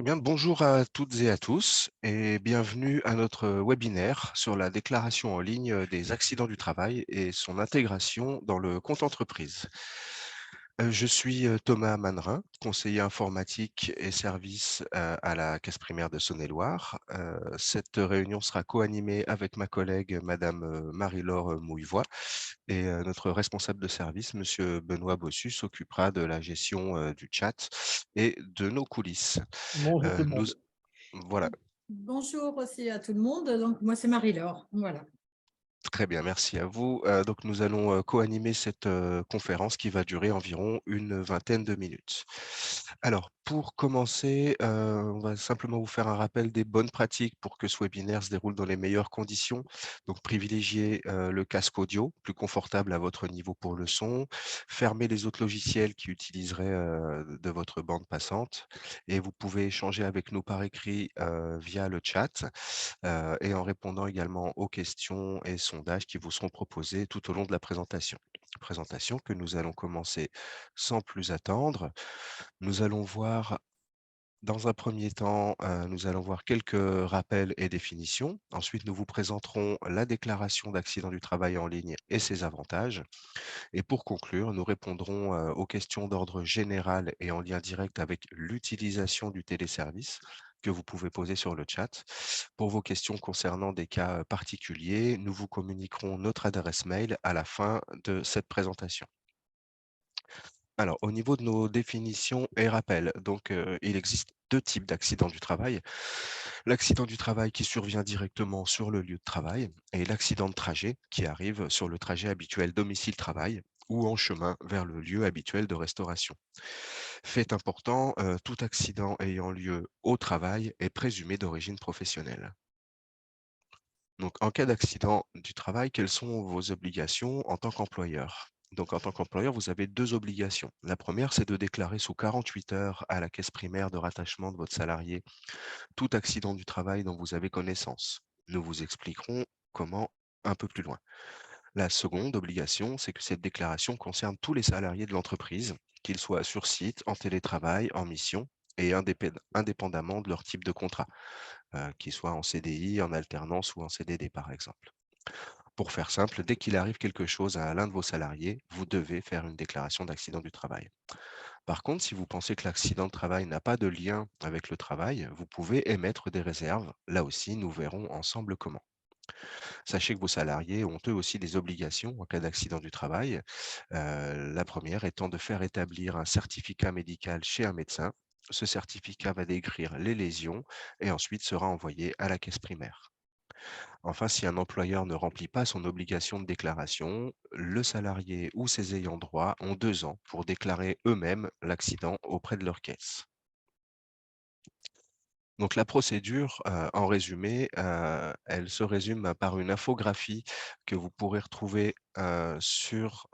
Eh bien, bonjour à toutes et à tous et bienvenue à notre webinaire sur la déclaration en ligne des accidents du travail et son intégration dans le compte entreprise. Je suis Thomas Mannerin, conseiller informatique et service à la Caisse primaire de Saône-et-Loire. Cette réunion sera co-animée avec ma collègue Madame Marie-Laure Mouillevoix et notre responsable de service, Monsieur Benoît Bossus, s'occupera de la gestion du chat et de nos coulisses. Bonjour tout le Nous monde. voilà, Bonjour aussi à tout le monde. Donc, moi, c'est Marie-Laure. Voilà. très bien, merci à vous. Donc nous allons, co-animer cette, conférence qui va durer environ une vingtaine de minutes. Alors pour commencer, on va simplement vous faire un rappel des bonnes pratiques pour que ce webinaire se déroule dans les meilleures conditions. Donc privilégiez, le casque audio, plus confortable à votre niveau pour le son. Fermez les autres logiciels qui utiliseraient, de votre bande passante et vous pouvez échanger avec nous par écrit, via le chat. Et en répondant également aux questions et sondages qui vous seront proposés tout au long de la présentation. Présentation que nous allons commencer sans plus attendre. Nous allons voir dans un premier temps, nous allons voir quelques rappels et définitions. Ensuite, nous vous présenterons la déclaration d'accident du travail en ligne et ses avantages. Et pour conclure, nous répondrons aux questions d'ordre général et en lien direct avec l'utilisation du téléservice que vous pouvez poser sur le chat. Pour vos questions concernant des cas particuliers, nous vous communiquerons notre adresse mail à la fin de cette présentation. Alors, au niveau de nos définitions et rappels, donc il existe deux types d'accidents du travail. L'accident du travail qui survient directement sur le lieu de travail et l'accident de trajet qui arrive sur le trajet habituel domicile-travail ou en chemin vers le lieu habituel de restauration. Fait important, tout accident ayant lieu au travail est présumé d'origine professionnelle. Donc, en cas d'accident du travail, quelles sont vos obligations en tant qu'employeur? Donc, en tant qu'employeur, vous avez deux obligations. La première, c'est de déclarer sous 48 heures à la caisse primaire de rattachement de votre salarié tout accident du travail dont vous avez connaissance. Nous vous expliquerons comment un peu plus loin. La seconde obligation, c'est que cette déclaration concerne tous les salariés de l'entreprise, qu'ils soient sur site, en télétravail, en mission et indépendamment de leur type de contrat, qu'ils soient en CDI, en alternance ou en CDD par exemple. Pour faire simple, dès qu'il arrive quelque chose à l'un de vos salariés, vous devez faire une déclaration d'accident du travail. Par contre, si vous pensez que l'accident de travail n'a pas de lien avec le travail, vous pouvez émettre des réserves. Là aussi, nous verrons ensemble comment. Sachez que vos salariés ont eux aussi des obligations en cas d'accident du travail. La première étant de faire établir un certificat médical chez un médecin. Ce certificat va décrire les lésions et ensuite sera envoyé à la caisse primaire. Enfin, si un employeur ne remplit pas son obligation de déclaration, le salarié ou ses ayants droit ont 2 ans pour déclarer eux-mêmes l'accident auprès de leur caisse. Donc la procédure, en résumé, elle se résume par une infographie que vous pourrez retrouver, sur,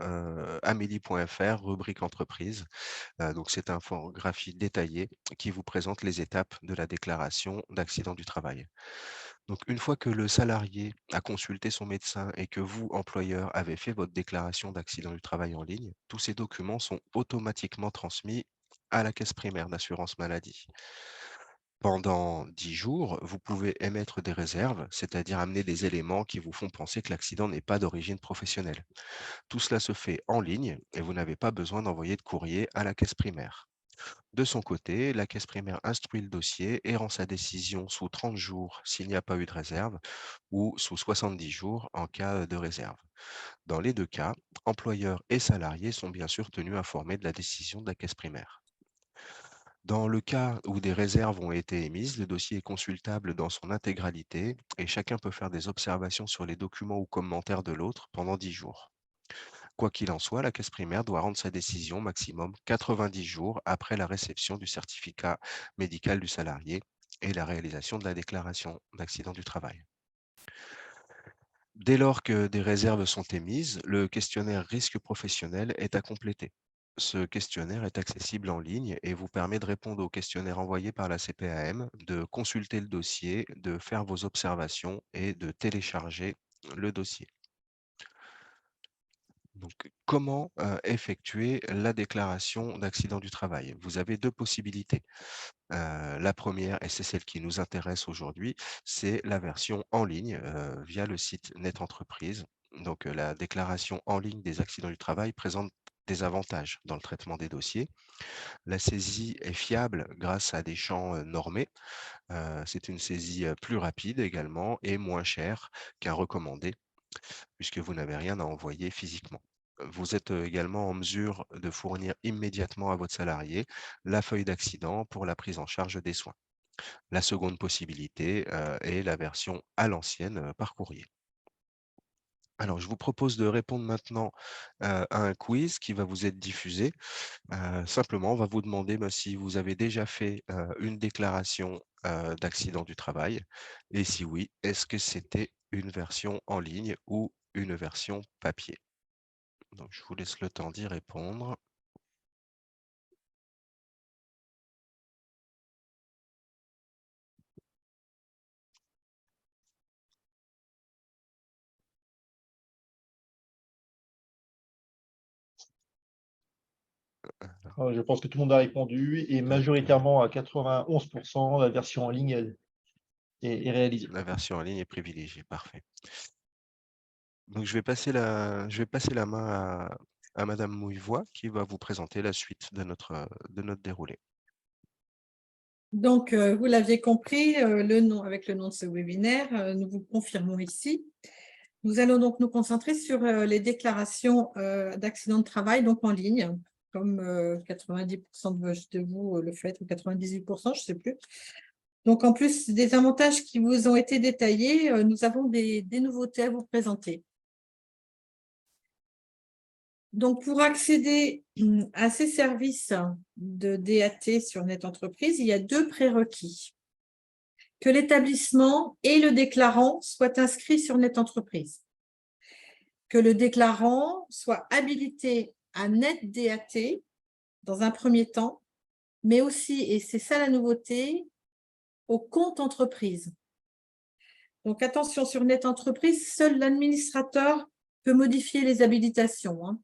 amélie.fr, rubrique entreprise. Donc cette infographie détaillée qui vous présente les étapes de la déclaration d'accident du travail. Donc une fois que le salarié a consulté son médecin et que vous, employeur, avez fait votre déclaration d'accident du travail en ligne, tous ces documents sont automatiquement transmis à la caisse primaire d'assurance maladie. Pendant 10 jours, vous pouvez émettre des réserves, c'est-à-dire amener des éléments qui vous font penser que l'accident n'est pas d'origine professionnelle. Tout cela se fait en ligne et vous n'avez pas besoin d'envoyer de courrier à la caisse primaire. De son côté, la caisse primaire instruit le dossier et rend sa décision sous 30 jours s'il n'y a pas eu de réserve ou sous 70 jours en cas de réserve. Dans les deux cas, employeurs et salariés sont bien sûr tenus informés de la décision de la caisse primaire. Dans le cas où des réserves ont été émises, le dossier est consultable dans son intégralité et chacun peut faire des observations sur les documents ou commentaires de l'autre pendant 10 jours. Quoi qu'il en soit, la caisse primaire doit rendre sa décision maximum 90 jours après la réception du certificat médical du salarié et la réalisation de la déclaration d'accident du travail. Dès lors que des réserves sont émises, le questionnaire risque professionnel est à compléter. Ce questionnaire est accessible en ligne et vous permet de répondre au questionnaire envoyé par la CPAM, de consulter le dossier, de faire vos observations et de télécharger le dossier. Donc, comment effectuer la déclaration d'accident du travail? Vous avez 2 possibilités. La première, et c'est celle qui nous intéresse aujourd'hui, c'est la version en ligne, via le site Net Entreprise. Donc, la déclaration en ligne des accidents du travail présente des avantages dans le traitement des dossiers. La saisie est fiable grâce à des champs, normés. C'est une saisie, plus rapide également et moins chère qu'un recommandé, puisque vous n'avez rien à envoyer physiquement. Vous êtes, également en mesure de fournir immédiatement à votre salarié la feuille d'accident pour la prise en charge des soins. La seconde possibilité, est la version à l'ancienne, par courrier. Alors je vous propose de répondre maintenant, à un quiz qui va vous être diffusé. Simplement, on va vous demander, si vous avez déjà fait, une déclaration, d'accident du travail et si oui, est-ce que c'était une version en ligne ou une version papier? Donc je vous laisse le temps d'y répondre. Je pense que tout le monde a répondu et Donc, majoritairement à 91%, la version en ligne est réalisée. la version en ligne est privilégiée, parfait. Donc je vais passer la main à madame Mouillevoix qui va vous présenter la suite de notre déroulé. Donc, vous l'aviez compris, avec le nom de ce webinaire, nous vous confirmons ici. Nous allons donc nous concentrer sur les déclarations d'accidents de travail donc en ligne, comme 90% de vous le faites, ou 98%, je ne sais plus. Donc, en plus des avantages qui vous ont été détaillés, nous avons des nouveautés à vous présenter. Donc, pour accéder à ces services de DAT sur Net Entreprise, il y a 2 prérequis. Que l'établissement et le déclarant soient inscrits sur Net Entreprise. Que le déclarant soit habilité à Net DAT dans un premier temps, mais aussi, et c'est ça la nouveauté, au compte entreprise. Donc, attention, sur Net Entreprise, seul l'administrateur peut modifier les habilitations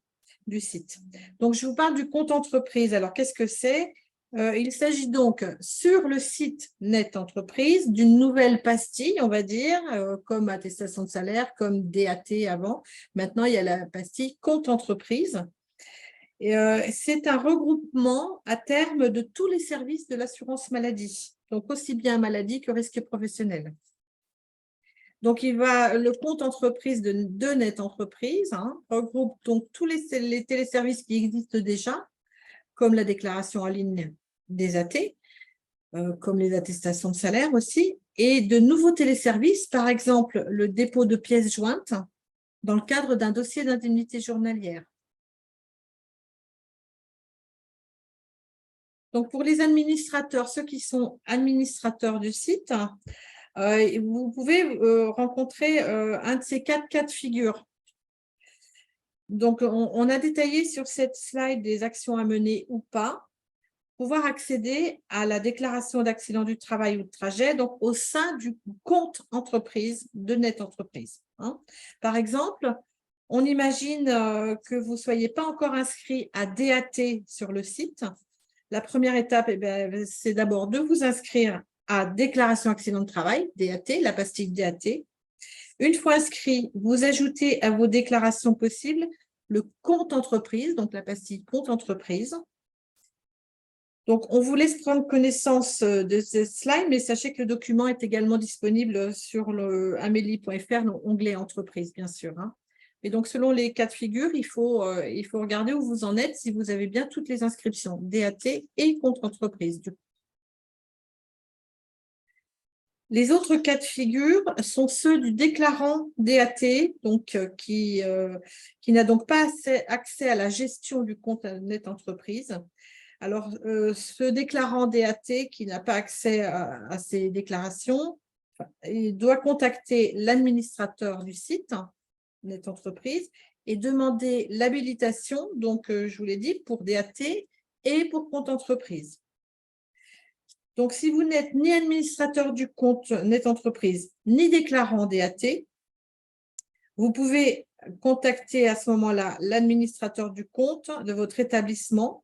du site. Donc, je vous parle du compte entreprise. Alors, qu'est-ce que c'est? Il s'agit donc sur le site Net Entreprise d'une nouvelle pastille, on va dire, comme attestation de salaire, comme DAT avant. Maintenant, il y a la pastille compte entreprise. C'est un regroupement à terme de tous les services de l'assurance maladie, donc aussi bien maladie que risque professionnel. Donc, le compte entreprise de Net Entreprise regroupe donc tous les téléservices qui existent déjà, comme la déclaration en ligne des AT, comme les attestations de salaire aussi, et de nouveaux téléservices, par exemple le dépôt de pièces jointes dans le cadre d'un dossier d'indemnité journalière. Donc, pour les administrateurs, ceux qui sont administrateurs du site, vous pouvez rencontrer un de ces 4 cas de figure. Donc, on a détaillé sur cette slide des actions à mener ou pas, pouvoir accéder à la déclaration d'accident du travail ou de trajet, donc au sein du compte entreprise de Net Entreprise. Par exemple, on imagine que vous ne soyez pas encore inscrit à DAT sur le site. La première étape, c'est d'abord de vous inscrire à déclaration accident de travail, DAT, la pastille DAT. Une fois inscrit, vous ajoutez à vos déclarations possibles le compte entreprise, donc la pastille compte entreprise. Donc, on vous laisse prendre connaissance de ce slide, mais sachez que le document est également disponible sur le amélie.fr, l'onglet entreprise, bien sûr. Et donc, selon les cas de figure, il faut regarder où vous en êtes, si vous avez bien toutes les inscriptions, DAT et compte entreprise. Les autres cas de figure sont ceux du déclarant DAT, donc, qui n'a donc pas accès à la gestion du compte Net Entreprise. Alors, ce déclarant DAT qui n'a pas accès à ces déclarations, il doit contacter l'administrateur du site Net Entreprise et demander l'habilitation, donc je vous l'ai dit, pour DAT et pour compte entreprise. Donc, si vous n'êtes ni administrateur du compte Net Entreprise, ni déclarant DAT, vous pouvez contacter à ce moment-là l'administrateur du compte de votre établissement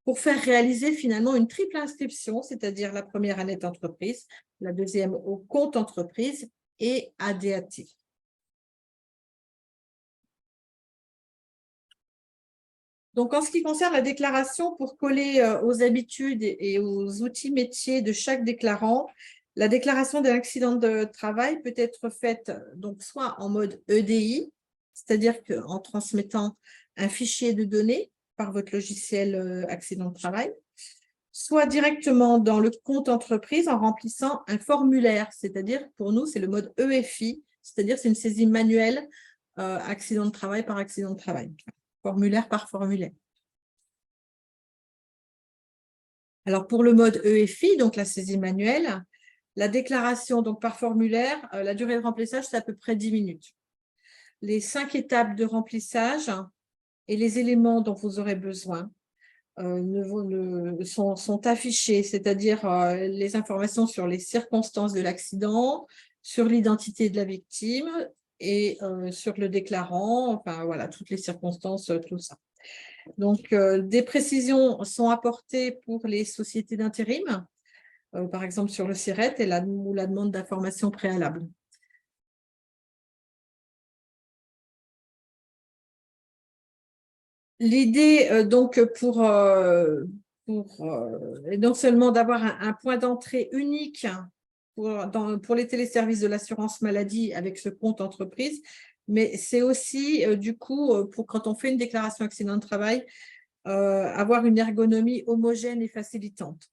pour faire réaliser finalement une triple inscription, c'est-à-dire la première à Net Entreprise, la deuxième au compte entreprise et à DAT. Donc, en ce qui concerne la déclaration, pour coller aux habitudes et aux outils métiers de chaque déclarant, la déclaration d'un accident de travail peut être faite donc soit en mode EDI, c'est-à-dire qu'en transmettant un fichier de données par votre logiciel accident de travail, soit directement dans le compte entreprise en remplissant un formulaire, c'est-à-dire pour nous, c'est le mode EFI, c'est-à-dire c'est une saisie manuelle accident de travail par accident de travail. Formulaire par formulaire. Alors, pour le mode EFI, donc la saisie manuelle, la déclaration donc par formulaire, la durée de remplissage, c'est à peu près 10 minutes. Les 5 étapes de remplissage et les éléments dont vous aurez besoin sont affichés, c'est-à-dire les informations sur les circonstances de l'accident, sur l'identité de la victime et sur le déclarant, enfin voilà, toutes les circonstances, tout ça. Donc, des précisions sont apportées pour les sociétés d'intérim, par exemple sur le SIRET ou la demande d'information préalable. L'idée, donc, est non seulement d'avoir un point d'entrée unique pour les téléservices de l'assurance maladie avec ce compte entreprise, mais c'est aussi, du coup, pour quand on fait une déclaration accident de travail, avoir une ergonomie homogène et facilitante.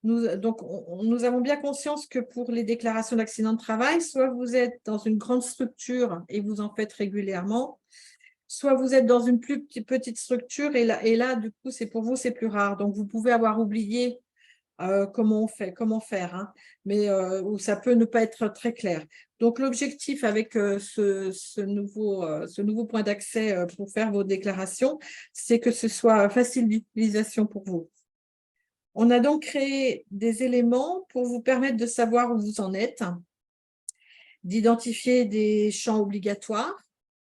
Nous avons bien conscience que pour les déclarations d'accident de travail, soit vous êtes dans une grande structure et vous en faites régulièrement, soit vous êtes dans une plus petite structure et là du coup, pour vous, c'est plus rare. Donc, vous pouvez avoir oublié comment faire, hein, mais où ça peut ne pas être très clair. Donc, l'objectif avec ce nouveau point d'accès pour faire vos déclarations, c'est que ce soit facile d'utilisation pour vous. On a donc créé des éléments pour vous permettre de savoir où vous en êtes, d'identifier des champs obligatoires,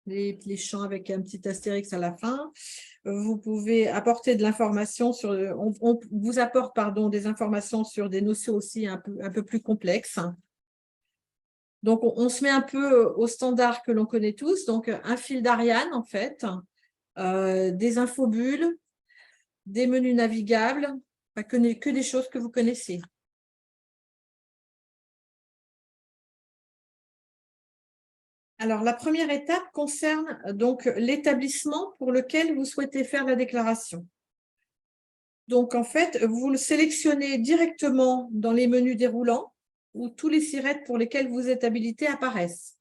les champs avec un petit astérix à la fin. Vous pouvez apporter de l'information sur, on vous apporte des informations sur des notions aussi un peu plus complexes. Donc, on se met un peu au standard que l'on connaît tous, donc un fil d'Ariane en fait, des infobules, des menus navigables, pas que des choses que vous connaissez. Alors, la première étape concerne donc l'établissement pour lequel vous souhaitez faire la déclaration. Donc, en fait, vous le sélectionnez directement dans les menus déroulants où tous les SIRET pour lesquels vous êtes habilité apparaissent.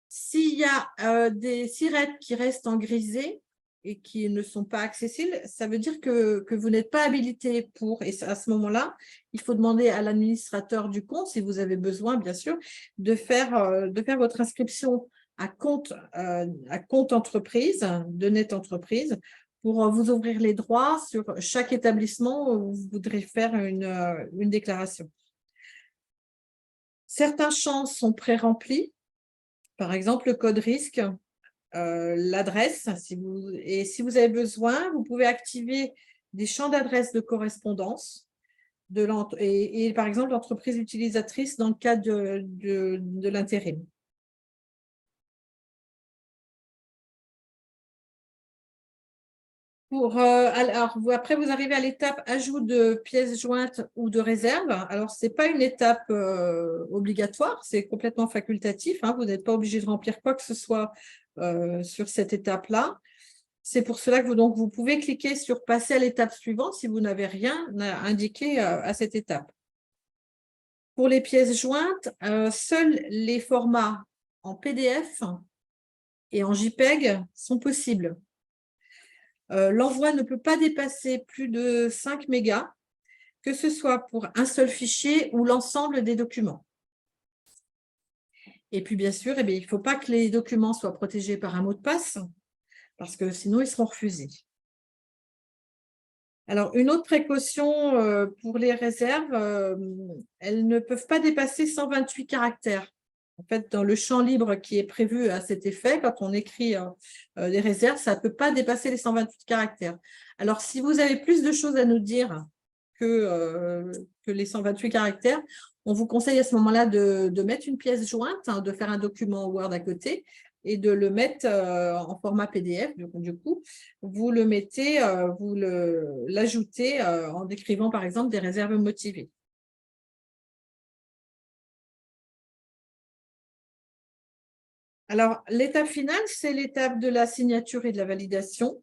S'il y a des SIRET qui restent en grisé et qui ne sont pas accessibles, ça veut dire que vous n'êtes pas habilité pour, et à ce moment-là, il faut demander à l'administrateur du compte, si vous avez besoin, bien sûr, de faire votre inscription à compte entreprise, de Net Entreprise, pour vous ouvrir les droits sur chaque établissement où vous voudrez faire une déclaration. Certains champs sont pré-remplis, par exemple le code risque, l'adresse, et si vous avez besoin, vous pouvez activer des champs d'adresse de correspondance et par exemple l'entreprise utilisatrice dans le cas de l'intérim. Après, vous arrivez à l'étape ajout de pièces jointes ou de réserve. Alors, ce n'est pas une étape obligatoire, c'est complètement facultatif, hein, vous n'êtes pas obligé de remplir quoi que ce soit sur cette étape-là. C'est pour cela que vous pouvez cliquer sur « Passer à l'étape suivante » si vous n'avez rien indiqué à cette étape. Pour les pièces jointes, seuls les formats en PDF et en JPEG sont possibles. L'envoi ne peut pas dépasser plus de 5 mégas, que ce soit pour un seul fichier ou l'ensemble des documents. Et puis, bien sûr, il ne faut pas que les documents soient protégés par un mot de passe, parce que sinon, ils seront refusés. Alors, une autre précaution pour les réserves, elles ne peuvent pas dépasser 128 caractères. En fait, dans le champ libre qui est prévu à cet effet, quand on écrit des réserves, ça ne peut pas dépasser les 128 caractères. Alors, si vous avez plus de choses à nous dire que les 128 caractères, on vous conseille à ce moment-là de mettre une pièce jointe, de faire un document Word à côté et de le mettre en format PDF. Du coup, vous le mettez, vous l'ajoutez en décrivant par exemple des réserves motivées. Alors, l'étape finale, c'est l'étape de la signature et de la validation.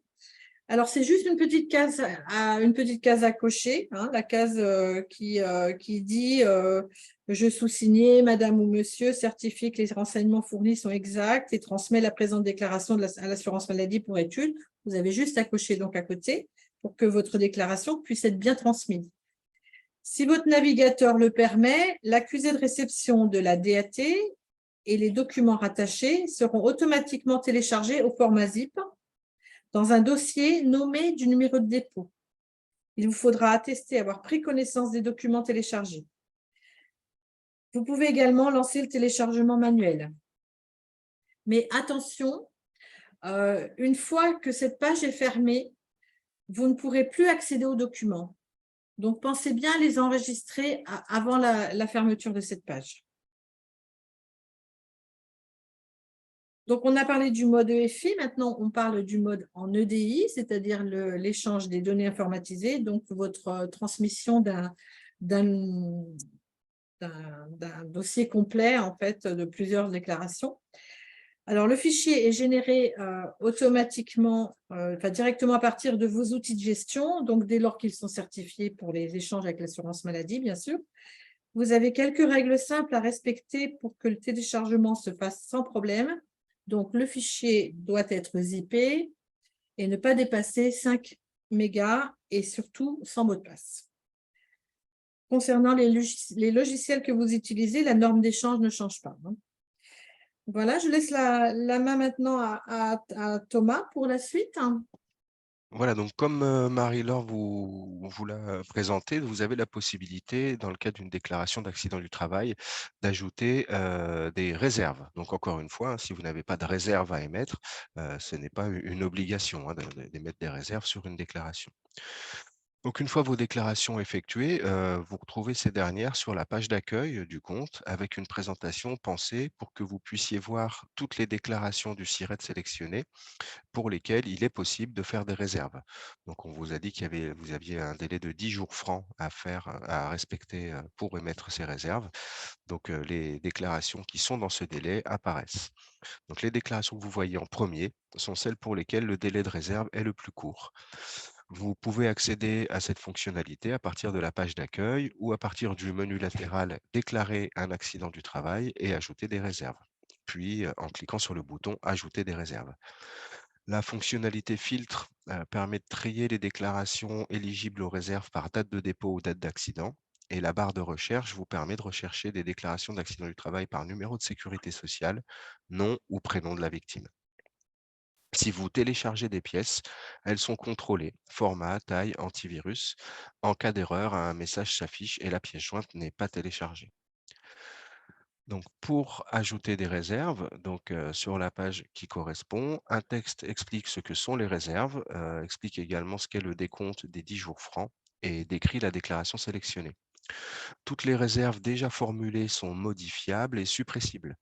Alors, c'est juste une petite case à cocher, la case qui dit je sous-signais, madame ou monsieur, certifie que les renseignements fournis sont exacts et transmet la présente déclaration à l'assurance maladie pour étude. Vous avez juste à cocher donc à côté pour que votre déclaration puisse être bien transmise. Si votre navigateur le permet, l'accusé de réception de la DAT et les documents rattachés seront automatiquement téléchargés au format zip dans un dossier nommé du numéro de dépôt. Il vous faudra attester avoir pris connaissance des documents téléchargés. Vous pouvez également lancer le téléchargement manuel. Mais attention, une fois que cette page est fermée, vous ne pourrez plus accéder aux documents. Donc, pensez bien à les enregistrer avant la fermeture de cette page. Donc, on a parlé du mode EFI. Maintenant, on parle du mode en EDI, c'est-à-dire l'échange des données informatisées, donc votre transmission d'un dossier complet, en fait, de plusieurs déclarations. Alors, le fichier est généré automatiquement, directement à partir de vos outils de gestion, donc dès lors qu'ils sont certifiés pour les échanges avec l'assurance maladie, bien sûr. Vous avez quelques règles simples à respecter pour que le téléchargement se fasse sans problème. Donc, le fichier doit être zippé et ne pas dépasser 5 mégas et surtout sans mot de passe. Concernant les logiciels que vous utilisez, la norme d'échange ne change pas. Voilà, je laisse la main maintenant à Thomas pour la suite. Voilà, donc comme Marie-Laure vous l'a présenté, vous avez la possibilité, dans le cadre d'une déclaration d'accident du travail, d'ajouter des réserves. Donc encore une fois, si vous n'avez pas de réserve à émettre, ce n'est pas une obligation d'émettre des réserves sur une déclaration. Donc une fois vos déclarations effectuées, vous retrouvez ces dernières sur la page d'accueil du compte avec une présentation pensée pour que vous puissiez voir toutes les déclarations du SIRET sélectionnées pour lesquelles il est possible de faire des réserves. Donc on vous a dit vous aviez un délai de 10 jours francs à respecter pour émettre ces réserves. Donc les déclarations qui sont dans ce délai apparaissent. Donc les déclarations que vous voyez en premier sont celles pour lesquelles le délai de réserve est le plus court. Vous pouvez accéder à cette fonctionnalité à partir de la page d'accueil ou à partir du menu latéral Déclarer un accident du travail et ajouter des réserves. Puis en cliquant sur le bouton Ajouter des réserves. La fonctionnalité filtre permet de trier les déclarations éligibles aux réserves par date de dépôt ou date d'accident. Et la barre de recherche vous permet de rechercher des déclarations d'accident du travail par numéro de sécurité sociale, nom ou prénom de la victime. Si vous téléchargez des pièces, elles sont contrôlées, format, taille, antivirus. En cas d'erreur, un message s'affiche et la pièce jointe n'est pas téléchargée. Donc, pour ajouter des réserves, sur la page qui correspond, un texte explique ce que sont les réserves, explique également ce qu'est le décompte des 10 jours francs et décrit la déclaration sélectionnée. Toutes les réserves déjà formulées sont modifiables et suppressibles.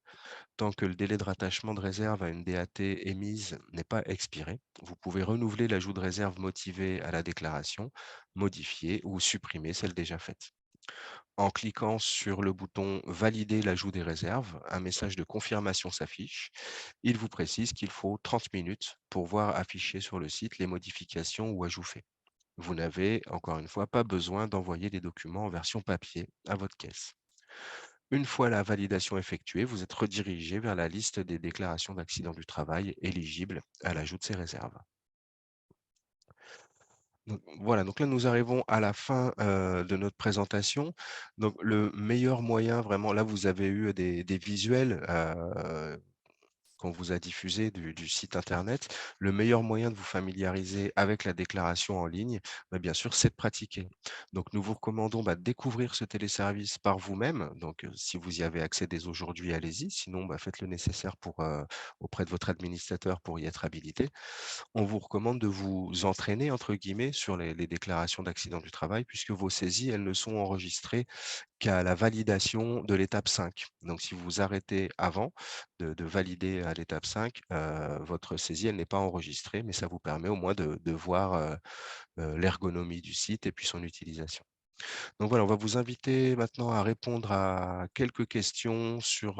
Tant que le délai de rattachement de réserve à une DAT émise n'est pas expiré, vous pouvez renouveler l'ajout de réserve motivée à la déclaration, modifier ou supprimer celle déjà faite. En cliquant sur le bouton Valider l'ajout des réserves, un message de confirmation s'affiche. Il vous précise qu'il faut 30 minutes pour voir afficher sur le site les modifications ou ajouts faits. Vous n'avez, encore une fois, pas besoin d'envoyer des documents en version papier à votre caisse. Une fois la validation effectuée, vous êtes redirigé vers la liste des déclarations d'accident du travail éligibles à l'ajout de ces réserves. Donc, voilà, donc là nous arrivons à la fin de notre présentation. Donc le meilleur moyen, vraiment, là vous avez eu des visuels qu'on vous a diffusé du site internet, le meilleur moyen de vous familiariser avec la déclaration en ligne, bien sûr, c'est de pratiquer. Donc, nous vous recommandons de découvrir ce téléservice par vous-même. Donc, si vous y avez accès dès aujourd'hui, allez-y. Sinon, faites le nécessaire auprès de votre administrateur pour y être habilité. On vous recommande de vous «entraîner» entre guillemets sur les déclarations d'accident du travail puisque vos saisies, elles ne sont enregistrées qu'à la validation de l'étape 5. Donc si vous vous arrêtez avant de valider à l'étape 5, votre saisie, elle n'est pas enregistrée, mais ça vous permet au moins de voir, l'ergonomie du site et puis son utilisation. Donc voilà, on va vous inviter maintenant à répondre à quelques questions sur,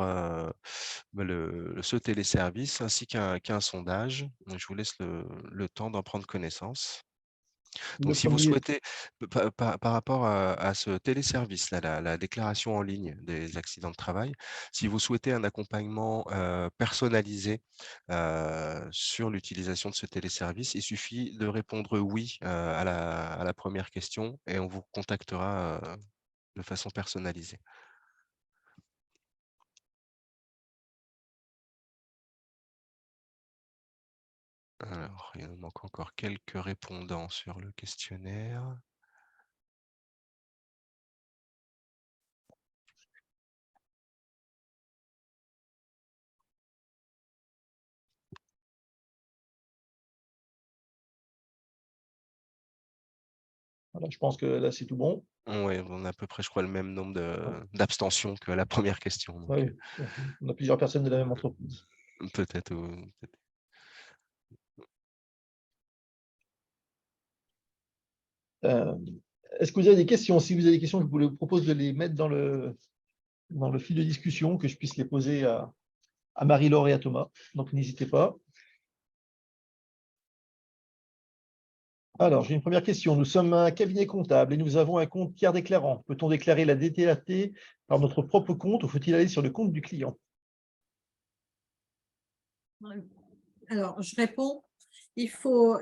ce téléservice ainsi qu'un sondage. Je vous laisse le temps d'en prendre connaissance. Le Donc si vous premier, souhaitez, par rapport à ce téléservice-là, la déclaration en ligne des accidents de travail, si vous souhaitez un accompagnement, personnalisé, sur l'utilisation de ce téléservice, il suffit de répondre «oui», à la 1re question et on vous contactera, de façon personnalisée. Alors, il nous manque encore quelques répondants sur le questionnaire. voilà, je pense que là, c'est tout bon. Ouais, on a à peu près, je crois, le même nombre d'abstentions que la 1re question, donc Ouais, on a plusieurs personnes de la même entreprise. peut-être, Euh, Est-ce que vous avez des questions? Si vous avez des questions, je vous propose de les mettre dans le fil de discussion, que je puisse les poser à Marie-Laure et à Thomas. Donc, n'hésitez pas. Alors, j'ai une première question. Nous sommes un cabinet comptable et nous avons un compte tiers déclarant. Peut-on déclarer la DTAT par notre propre compte ou faut-il aller sur le compte du client? Alors, je réponds. Il faut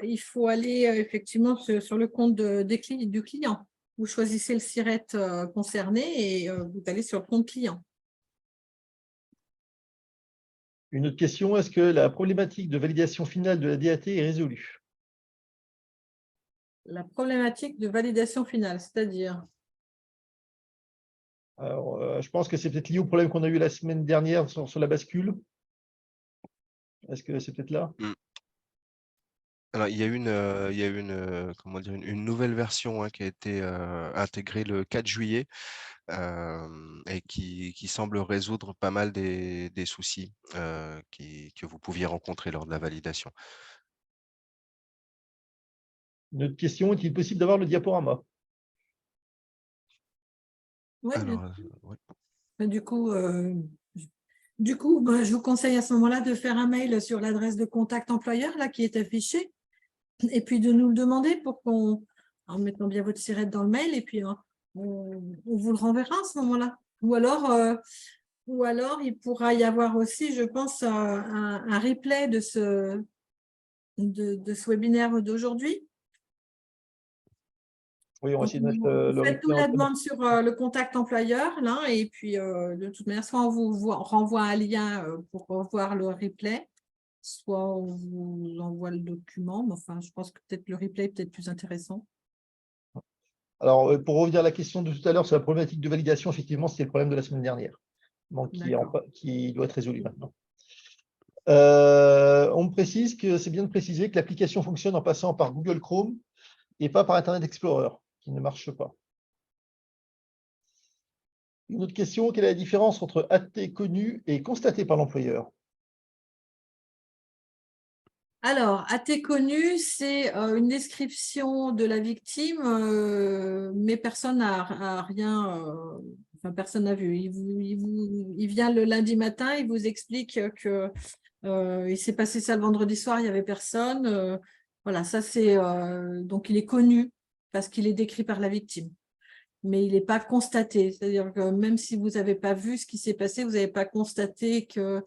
aller effectivement sur le compte du client. Vous choisissez le SIRET concerné et vous allez sur le compte client. Une autre question, est-ce que la problématique de validation finale de la DAT est résolue? La problématique de validation finale, c'est-à-dire? Alors, je pense que c'est peut-être lié au problème qu'on a eu la semaine dernière sur la bascule. Est-ce que c'est peut-être là? mmh. Alors il y a comment dire? Une nouvelle version, qui a été, intégrée le 4 juillet, et qui semble résoudre pas mal des soucis, que vous pouviez rencontrer lors de la validation. Une autre question, est-il possible d'avoir le diaporama? Oui, Alors, ouais. je vous conseille à ce moment-là de faire un mail sur l'adresse de contact employeur là, qui est affichée et puis de nous le demander en mettant bien votre SIRET dans le mail et puis on vous le renverra à ce moment-là. Ou alors, il pourra y avoir aussi, je pense, un replay de ce webinaire d'aujourd'hui. Oui, on va essayer de mettre Vous le faites-nous replay la en demande sur le contact employeur, là, et puis de toute manière, soit on vous renvoie un lien pour revoir le replay, soit on vous envoie le document. Mais enfin, je pense que peut-être le replay est peut-être plus intéressant. Alors, pour revenir à la question de tout à l'heure sur la problématique de validation, effectivement, c'était le problème de la semaine dernière, donc qui doit être résolu maintenant. On me précise que c'est bien de préciser que l'application fonctionne en passant par Google Chrome et pas par Internet Explorer, qui ne marche pas. Une autre question, quelle est la différence entre AT connu et constaté par l'employeur? Alors, AT connu, c'est une description de la victime, mais personne n'a rien, enfin, personne n'a vu. Il vient le lundi matin, il vous explique que il s'est passé ça le vendredi soir, il n'y avait personne. Voilà, ça c'est donc il est connu parce qu'il est décrit par la victime, mais il n'est pas constaté. C'est-à-dire que même si vous n'avez pas vu ce qui s'est passé, vous n'avez pas constaté que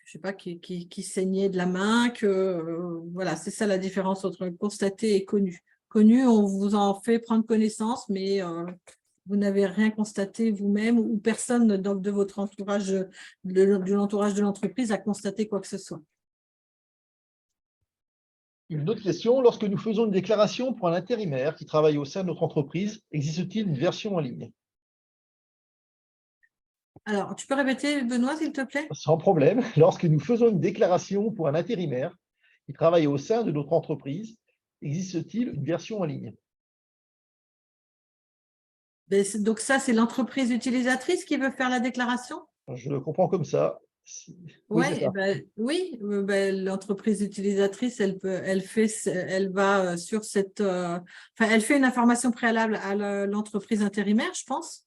je sais pas qui saignait de la main, que voilà, c'est ça la différence entre constaté et connu. Connu, on vous en fait prendre connaissance, mais Vous n'avez rien constaté vous-même ou personne de votre entourage, de l'entourage de l'entreprise a constaté quoi que ce soit. Une autre question, lorsque nous faisons une déclaration pour un intérimaire qui travaille au sein de notre entreprise, existe-t-il une version en ligne? Alors, tu peux répéter, Benoît, s'il te plaît? Sans problème, lorsque nous faisons une déclaration pour un intérimaire qui travaille au sein de notre entreprise, existe-t-il une version en ligne? Donc ça, c'est l'entreprise utilisatrice qui veut faire la déclaration? Je le comprends comme ça. Oui, c'est ça. Oui, l'entreprise utilisatrice, elle va sur cette, enfin, elle fait une information préalable à l'entreprise intérimaire, je pense,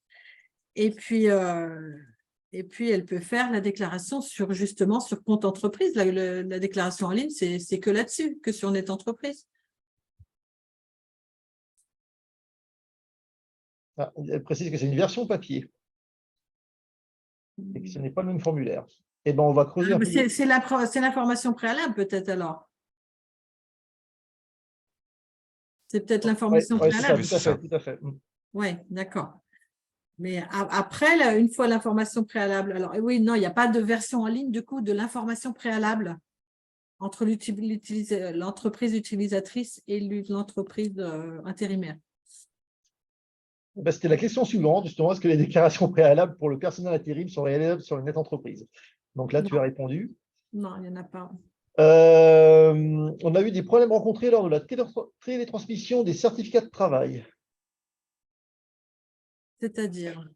et puis elle peut faire la déclaration justement sur compte entreprise. La déclaration en ligne, c'est que là-dessus, que sur Net Entreprise. Ah, elle précise que c'est une version papier et que ce n'est pas le même formulaire. Eh ben, on va creuser un peu. C'est l'information préalable, peut-être alors. C'est peut-être l'information préalable. Tout à fait. Oui, d'accord. Mais après, là, une fois l'information préalable, alors oui, non, il n'y a pas de version en ligne du coup de l'information préalable entre l'entreprise utilisatrice et l'entreprise intérimaire. Ben, c'était la question suivante, justement, est-ce que les déclarations préalables pour le personnel intérim sont réalisables sur le Net Entreprise? Donc là, Non. tu as répondu. Non, il n'y en a pas. On a eu des problèmes rencontrés lors de la télétransmission des certificats de travail. C'est-à-dire,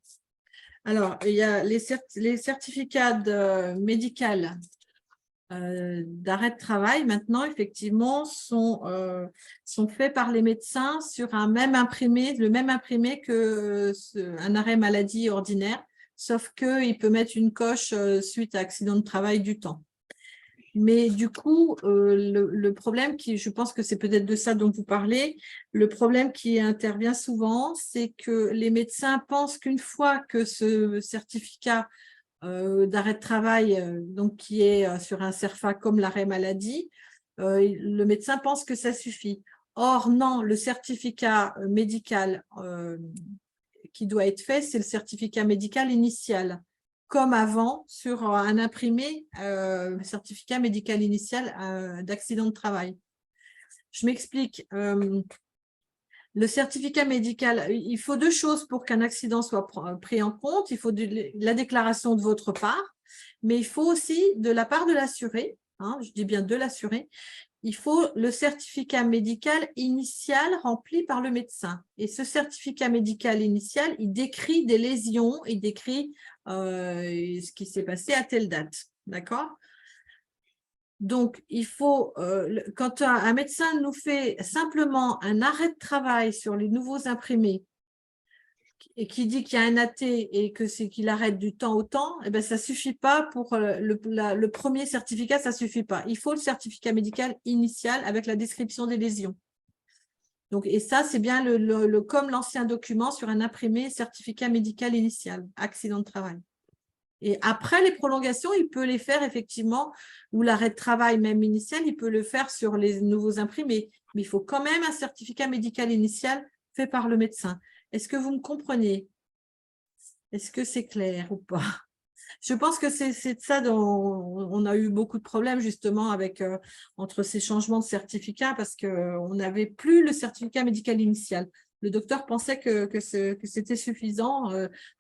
alors, il y a les certificats médicaux d'arrêt de travail, maintenant, effectivement, sont faits par les médecins sur un même imprimé, le même imprimé qu'un arrêt maladie ordinaire, sauf qu'il peut mettre une coche suite à accident de travail du temps. Mais du coup, le problème je pense que c'est peut-être de ça dont vous parlez, le problème qui intervient souvent, c'est que les médecins pensent qu'une fois que ce certificat d'arrêt de travail, donc qui est sur un CERFA comme l'arrêt maladie, le médecin pense que ça suffit. Or, non, le certificat médical qui doit être fait, c'est le certificat médical initial, comme avant sur un imprimé certificat médical initial d'accident de travail. Je m'explique. Le certificat médical, il faut deux choses pour qu'un accident soit pris en compte. Il faut la déclaration de votre part, mais il faut aussi de la part de l'assuré, je dis bien de l'assuré, il faut le certificat médical initial rempli par le médecin. Et ce certificat médical initial, il décrit des lésions, il décrit ce qui s'est passé à telle date. D'accord ? Donc, il faut, quand un médecin nous fait simplement un arrêt de travail sur les nouveaux imprimés et qui dit qu'il y a un AT et que c'est qu'il arrête du temps au temps, eh bien, ça ne suffit pas pour le premier certificat, ça ne suffit pas. Il faut le certificat médical initial avec la description des lésions. Donc, et ça, c'est bien comme l'ancien document sur un imprimé certificat médical initial, accident de travail. Et après les prolongations, il peut les faire effectivement, ou l'arrêt de travail même initial, il peut le faire sur les nouveaux imprimés. Mais il faut quand même un certificat médical initial fait par le médecin. Est-ce que vous me comprenez? Est-ce que c'est clair ou pas? Je pense que c'est de ça dont on a eu beaucoup de problèmes justement avec, entre ces changements de certificat parce qu'on n'avait plus le certificat médical initial. Le docteur pensait que c'était suffisant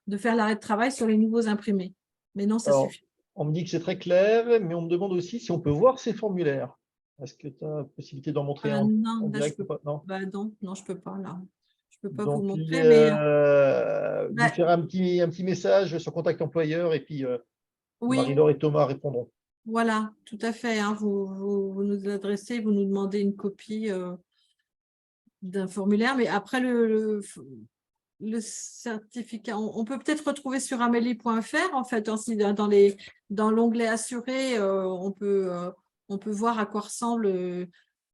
de faire l'arrêt de travail sur les nouveaux imprimés. Mais non, ça suffit. On me dit que c'est très clair, mais on me demande aussi si on peut voir ces formulaires. Est-ce que tu as la possibilité d'en montrer en direct ou pas? Non, non, je ne peux pas là. Je ne peux pas donc, vous montrer, mais… lui faire un petit message sur Contact Employeur et puis Oui, Marie-Laure et Thomas répondront. voilà, tout à fait. Vous nous adressez, vous nous demandez une copie d'un formulaire, mais après le certificat, on peut peut-être retrouver sur amélie.fr en fait, aussi dans l'onglet assuré, on peut voir à quoi ressemble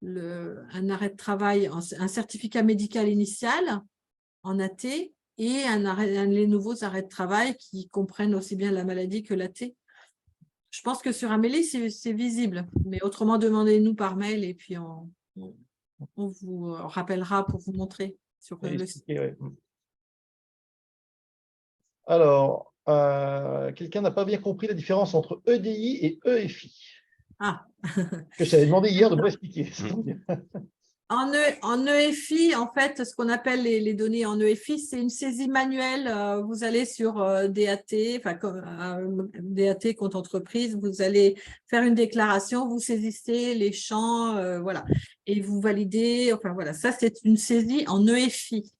un arrêt de travail, un certificat médical initial en AT et les nouveaux arrêts de travail qui comprennent aussi bien la maladie que l'AT. Je pense que sur Amélie, c'est visible, mais autrement, demandez-nous par mail et puis on vous rappellera pour vous montrer sur le site. Alors, quelqu'un n'a pas bien compris la différence entre EDI et EFI. Ah. Que je t'avais demandé hier de me expliquer. En EFI, en fait, ce qu'on appelle les données en EFI, c'est une saisie manuelle. Vous allez sur DAT, enfin DAT, compte entreprise, vous allez faire une déclaration, vous saisissez les champs, voilà, et vous validez. Enfin voilà, ça c'est une saisie en EFI.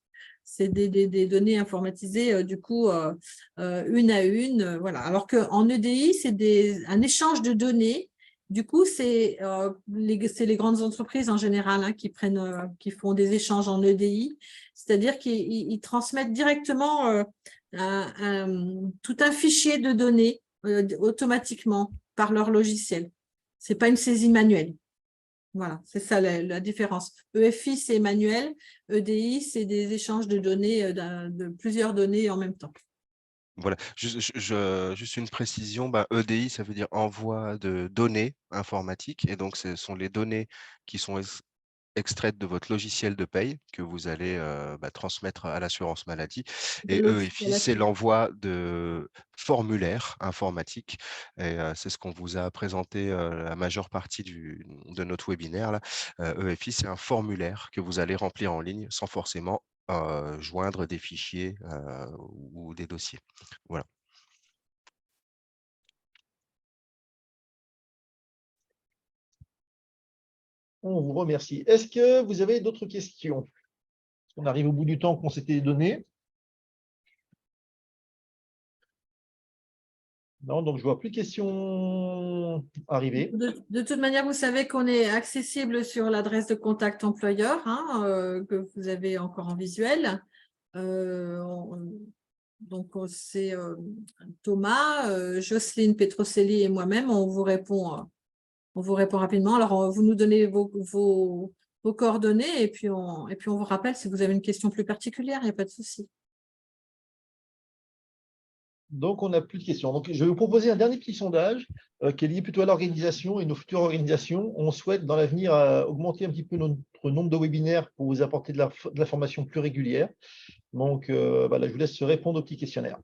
C'est des données informatisées, du coup, une à une, voilà. Alors qu'en EDI, c'est un échange de données. Du coup, c'est les grandes entreprises en général qui qui font des échanges en EDI, c'est-à-dire qu'ils transmettent directement tout un fichier de données automatiquement par leur logiciel. C'est pas une saisie manuelle. Voilà, c'est ça la différence. EFI, c'est manuel. EDI, c'est des échanges de données, de plusieurs données en même temps. Voilà, juste une précision, EDI, ça veut dire envoi de données informatiques, et donc ce sont les données qui sont extraites de votre logiciel de paye que vous allez transmettre à l'assurance maladie. Et EFI, c'est l'envoi de formulaires informatiques, et c'est ce qu'on vous a présenté la majeure partie de notre webinaire là. EFI, c'est un formulaire que vous allez remplir en ligne sans forcément joindre des fichiers ou des dossiers. Voilà. On vous remercie. Est-ce que vous avez d'autres questions? On arrive au bout du temps qu'on s'était donné. Non, donc je ne vois plus de questions arriver. De toute manière, vous savez qu'on est accessible sur l'adresse de contact employeur que vous avez encore en visuel. Donc, c'est Thomas, Jocelyne Petrocelli et moi-même, on vous répond rapidement. Alors, vous nous donnez vos coordonnées et puis on vous rappelle si vous avez une question plus particulière, il n'y a pas de souci. Donc, on n'a plus de questions. Donc, je vais vous proposer un dernier petit sondage qui est lié plutôt à l'organisation et nos futures organisations. On souhaite dans l'avenir augmenter un petit peu notre nombre de webinaires pour vous apporter de l'information plus régulière. Donc, voilà, je vous laisse répondre au petit questionnaire.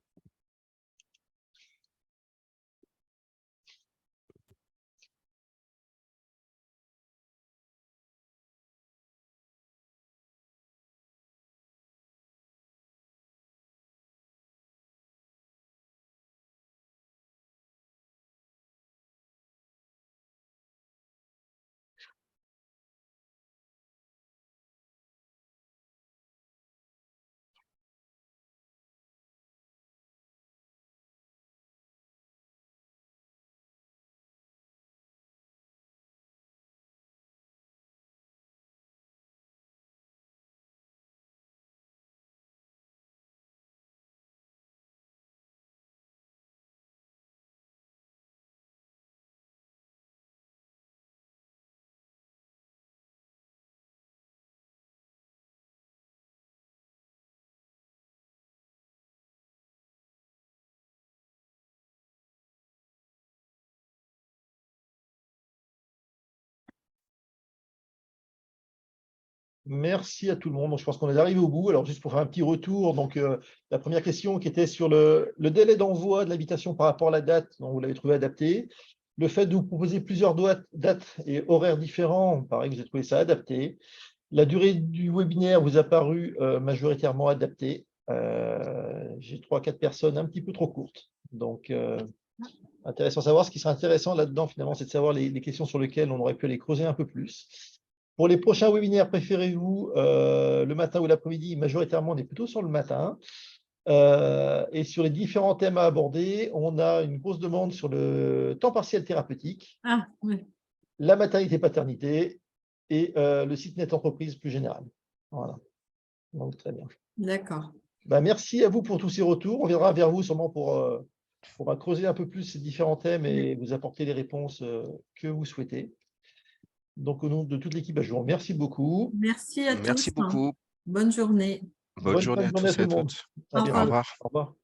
Merci à tout le monde. Donc, je pense qu'on est arrivé au bout. Alors, juste pour faire un petit retour, donc, la première question qui était sur le délai d'envoi de l'invitation par rapport à la date, donc vous l'avez trouvé adapté. Le fait de vous proposer plusieurs dates et horaires différents, pareil, vous avez trouvé ça adapté. La durée du webinaire vous a paru majoritairement adaptée. J'ai 3-4 personnes un petit peu trop courtes. Donc, intéressant à savoir. Ce qui serait intéressant là-dedans, finalement, c'est de savoir les questions sur lesquelles on aurait pu les creuser un peu plus. Pour les prochains webinaires, préférez-vous le matin ou l'après-midi? Majoritairement, on est plutôt sur le matin. Et sur les différents thèmes à aborder, on a une grosse demande sur le temps partiel thérapeutique, la maternité-paternité et le site net entreprise plus général. Voilà. Donc, très bien. D'accord. Merci à vous pour tous ces retours. On viendra vers vous sûrement pour creuser un peu plus ces différents thèmes et vous apporter les réponses que vous souhaitez. Donc, au nom de toute l'équipe, je vous remercie beaucoup. Merci à tous. Merci beaucoup. Bonne journée. Bonne journée à journée à tous tout et à le monde. toutes. À Au bientôt. revoir. Au revoir. Au revoir.